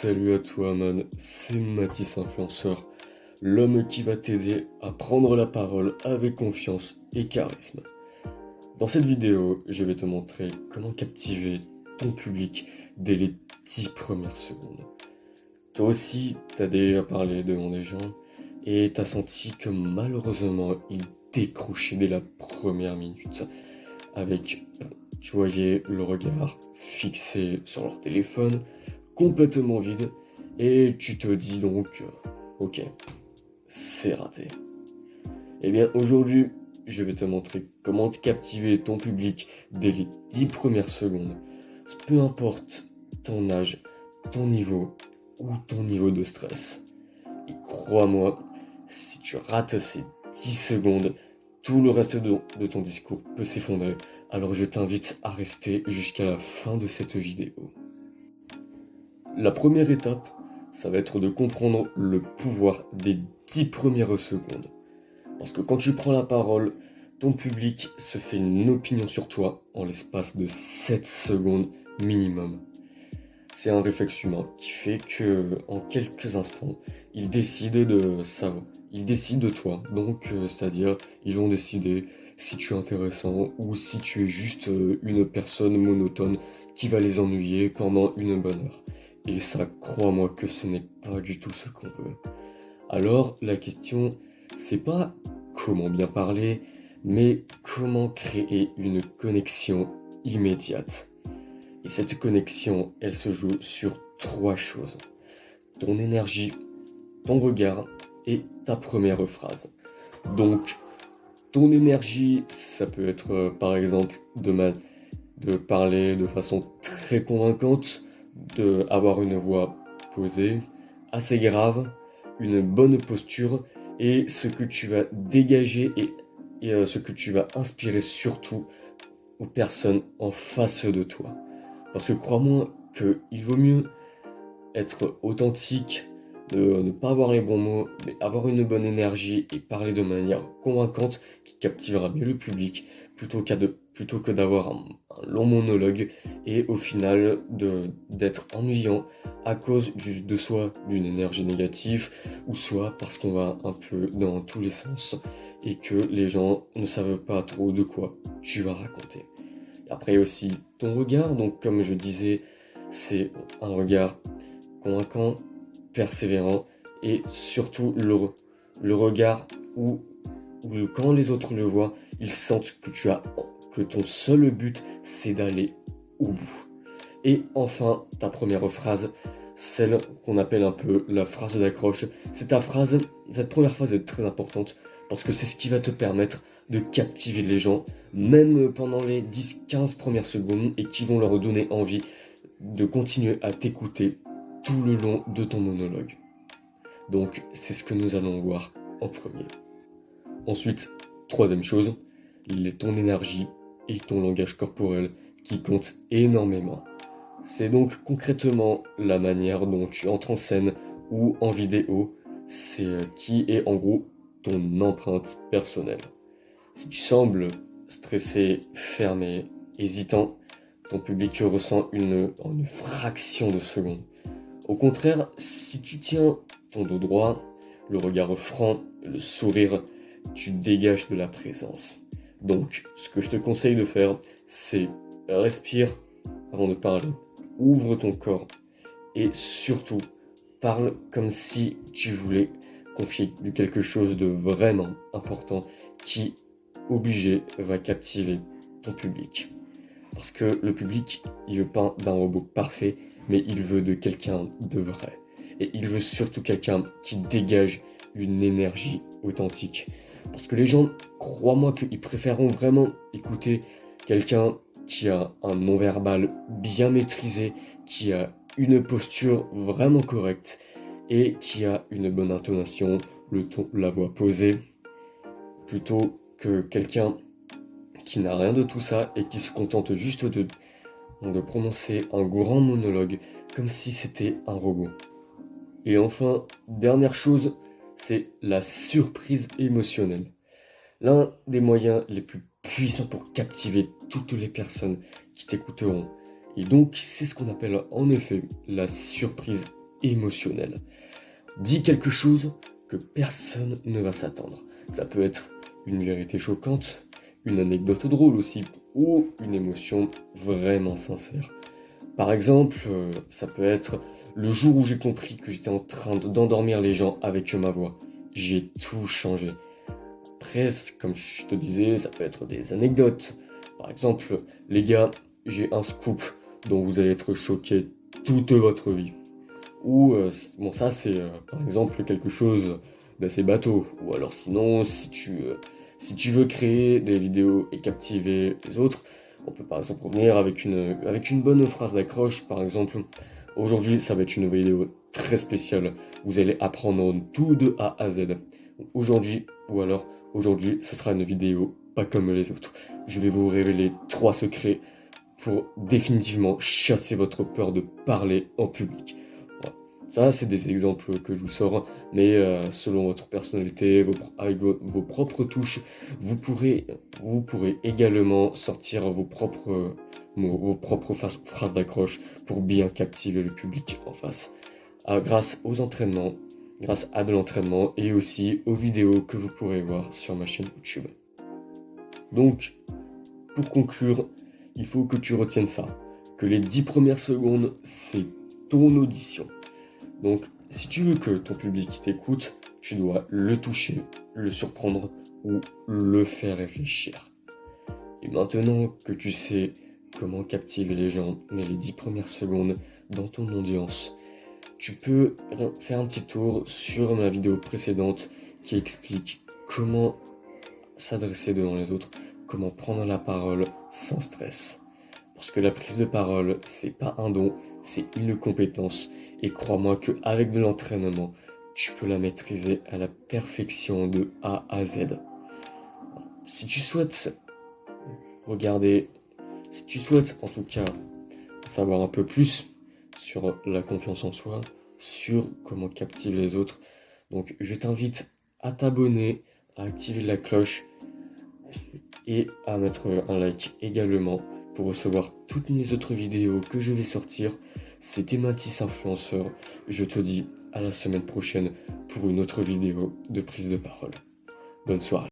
Salut à toi man, c'est Mathis Influenceur, l'homme qui va t'aider à prendre la parole avec confiance et charisme. Dans cette vidéo, je vais te montrer comment captiver ton public dès les 10 premières secondes. Toi aussi, t'as déjà parlé devant des gens et t'as senti que malheureusement, ils décrochaient dès la première minute avec, tu voyais le regard fixé sur leur téléphone, complètement vide, et tu te dis donc, ok, c'est raté. Eh bien, aujourd'hui, je vais te montrer comment captiver ton public dès les 10 premières secondes, peu importe ton âge, ton niveau ou ton niveau de stress. Et crois-moi, si tu rates ces 10 secondes, tout le reste de ton discours peut s'effondrer. Alors je t'invite à rester jusqu'à la fin de cette vidéo. La première étape, ça va être de comprendre le pouvoir des 10 premières secondes. Parce que quand tu prends la parole, ton public se fait une opinion sur toi en l'espace de 7 secondes minimum. C'est un réflexe humain qui fait que, en quelques instants, ils décident de savoir. Ils décident de toi. Donc, c'est-à-dire, ils vont décider si tu es intéressant ou si tu es juste une personne monotone qui va les ennuyer pendant une bonne heure. Et ça, crois-moi que ce n'est pas du tout ce qu'on veut. Alors, la question, c'est pas comment bien parler, mais comment créer une connexion immédiate. Et cette connexion, elle se joue sur 3 choses. Ton énergie, ton regard et ta première phrase. Donc, ton énergie, ça peut être par exemple de parler de façon très convaincante, d'avoir une voix posée, assez grave, une bonne posture et ce que tu vas dégager et ce que tu vas inspirer surtout aux personnes en face de toi. Parce que crois-moi qu'il vaut mieux être authentique, ne pas avoir les bons mots, mais avoir une bonne énergie et parler de manière convaincante qui captivera mieux le public plutôt que d'avoir un long monologue et au final d'être ennuyant à cause de soit d'une énergie négative ou soit parce qu'on va un peu dans tous les sens et que les gens ne savent pas trop de quoi tu vas raconter. Après aussi ton regard, donc comme je disais, c'est un regard convaincant, persévérant et surtout le regard où quand les autres le voient, ils sentent que ton seul but c'est d'aller au bout. Et enfin, ta première phrase, celle qu'on appelle un peu la phrase d'accroche. Cette première phrase est très importante parce que c'est ce qui va te permettre de captiver les gens, même pendant les 10-15 premières secondes et qui vont leur donner envie de continuer à t'écouter tout le long de ton monologue. Donc, c'est ce que nous allons voir en premier. Ensuite, troisième chose, ton énergie et ton langage corporel qui comptent énormément. C'est donc concrètement la manière dont tu entres en scène ou en vidéo, c'est qui est en gros ton empreinte personnelle. Si tu sembles stressé, fermé, hésitant, ton public ressent en une fraction de seconde. Au contraire, si tu tiens ton dos droit, le regard franc, le sourire, tu dégages de la présence. Donc, ce que je te conseille de faire, c'est respire avant de parler, ouvre ton corps et surtout, parle comme si tu voulais confier quelque chose de vraiment important qui, obligé, va captiver ton public. Parce que le public, il veut pas d'un robot parfait, mais il veut de quelqu'un de vrai. Et il veut surtout quelqu'un qui dégage une énergie authentique. Parce que les gens, crois-moi qu'ils préféreront vraiment écouter quelqu'un qui a un non-verbal bien maîtrisé, qui a une posture vraiment correcte et qui a une bonne intonation, le ton, la voix posée, plutôt que quelqu'un qui n'a rien de tout ça et qui se contente juste de prononcer un grand monologue comme si c'était un robot. Et enfin, dernière chose, c'est la surprise émotionnelle. L'un des moyens les plus puissants pour captiver toutes les personnes qui t'écouteront. Et donc, c'est ce qu'on appelle en effet la surprise émotionnel. Dis quelque chose que personne ne va s'attendre. Ça peut être une vérité choquante, une anecdote drôle aussi, ou une émotion vraiment sincère. Par exemple, ça peut être le jour où j'ai compris que j'étais en train d'endormir les gens avec ma voix. J'ai tout changé. Après, comme je te disais, ça peut être des anecdotes. Par exemple, les gars, j'ai un scoop dont vous allez être choqués toute votre vie. Ou, bon ça c'est par exemple quelque chose d'assez bateau. Ou alors sinon, si tu veux créer des vidéos et captiver les autres, on peut par exemple revenir avec une bonne phrase d'accroche. Par exemple, aujourd'hui ça va être une vidéo très spéciale. Vous allez apprendre tout de A à Z. Aujourd'hui, ou alors aujourd'hui, ce sera une vidéo pas comme les autres. Je vais vous révéler 3 secrets pour définitivement chasser votre peur de parler en public. Voilà. Ça, c'est des exemples que je vous sors, mais selon votre personnalité, avec vos propres touches, vous pourrez également sortir vos propres mots, vos propres phrases d'accroche pour bien captiver le public en face. Grâce aux entraînements, grâce à de l'entraînement et aussi aux vidéos que vous pourrez voir sur ma chaîne YouTube. Donc, pour conclure, il faut que tu retiennes ça, que les 10 premières secondes, c'est ton audition. Donc, si tu veux que ton public t'écoute, tu dois le toucher, le surprendre ou le faire réfléchir. Et maintenant que tu sais comment captiver les gens les 10 premières secondes dans ton audience, tu peux faire un petit tour sur ma vidéo précédente qui explique comment s'adresser devant les autres, comment prendre la parole sans stress. Parce que la prise de parole, c'est pas un don, c'est une compétence. Et crois-moi qu'avec de l'entraînement, tu peux la maîtriser à la perfection de A à Z. Si tu souhaites si tu souhaites en tout cas savoir un peu plus sur la confiance en soi, sur comment captiver les autres, donc je t'invite à t'abonner, à activer la cloche et à mettre un like également pour recevoir toutes mes autres vidéos que je vais sortir. C'était Mathis Influenceur. Je te dis à la semaine prochaine pour une autre vidéo de prise de parole. Bonne soirée.